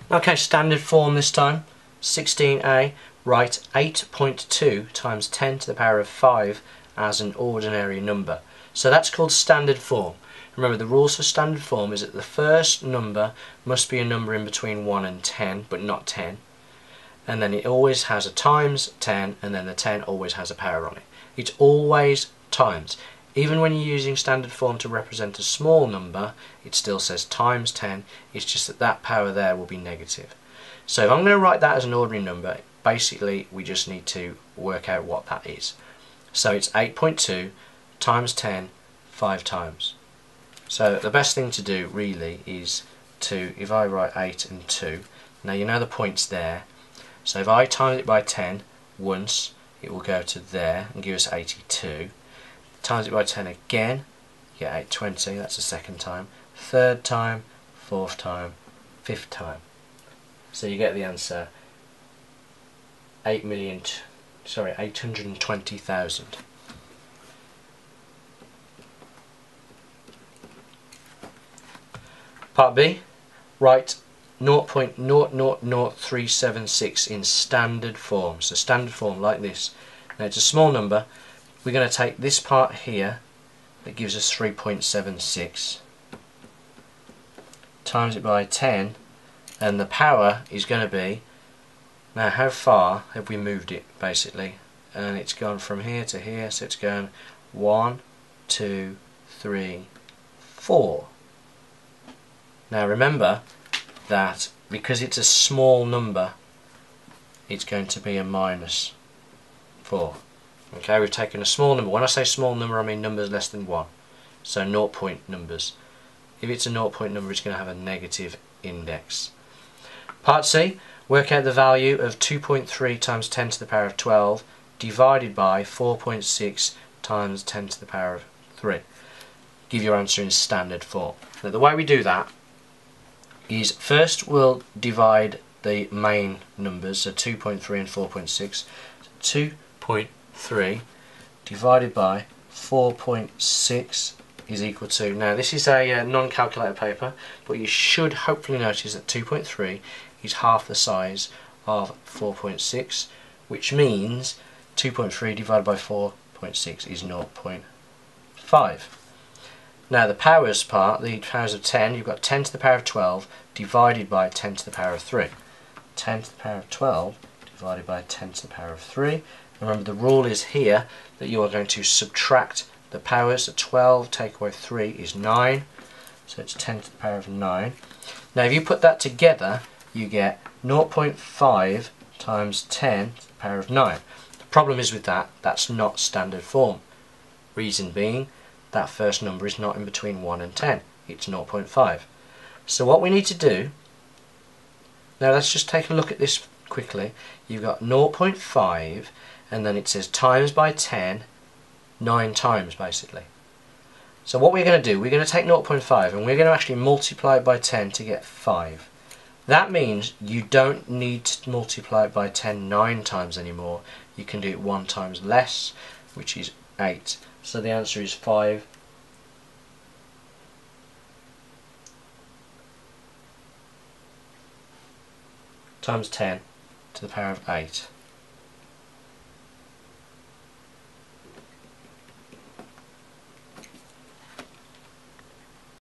Okay, standard form this time. 16a, write 8.2 times 10 to the power of 5 as an ordinary number. So that's called standard form. Remember, the rules for standard form is that the first number must be a number in between 1 and 10, but not 10. And then it always has a times 10, and then the 10 always has a power on it. It's always times. Even when you're using standard form to represent a small number, it still says times 10, it's just that that power there will be negative. So if I'm going to write that as an ordinary number, basically we just need to work out what that is. So it's 8.2 times 10, 5 times. So the best thing to do really is to, if I write 8 and 2, now you know the points there, so if I times it by 10 once, it will go to there and give us 82. Times it by 10 again, you get 820, that's the second time. Third time, fourth time, fifth time. So you get the answer 820,000. Part B, write 0.000376 in standard form. So standard form like this. Now it's a small number. We're going to take this part here that gives us 3.76, times it by 10, and the power is going to be, now how far have we moved it basically, and it's gone from here to here, so it's going 1, 2, 3, 4. Now remember that because it's a small number, it's going to be a minus 4. Okay, we've taken a small number. When I say small number, I mean numbers less than 1. So 0 point numbers. If it's a 0 point number, it's going to have a negative index. Part C, work out the value of 2.3 times 10 to the power of 12 divided by 4.6 times 10 to the power of 3. Give your answer in standard form. Now the way we do that is first we'll divide the main numbers, so 2.3 and 4.6. So 2.3 divided by 4.6 is equal to, now this is a non-calculator paper, but you should hopefully notice that 2.3 is half the size of 4.6, which means 2.3 divided by 4.6 is 0.5. Now the powers part, the powers of 10, you've got 10 to the power of 12 divided by 10 to the power of 3. 10 to the power of 12 divided by 10 to the power of 3. Remember the rule is here that you are going to subtract the powers. So 12 take away 3 is 9, so it's 10 to the power of 9. Now if you put that together, you get 0.5 times 10 to the power of 9. The problem is with that, that's not standard form. Reason being, that first number is not in between 1 and 10, it's 0.5. So what we need to do, now let's just take a look at this quickly. You've got 0.5 and then it says times by 10, 9 times basically. So what we're going to do, we're going to take 0.5 and we're going to actually multiply it by 10 to get 5. That means you don't need to multiply it by 10 9 times anymore. You can do it 1 times less, which is 8. So the answer is 5 times 10 to the power of 8.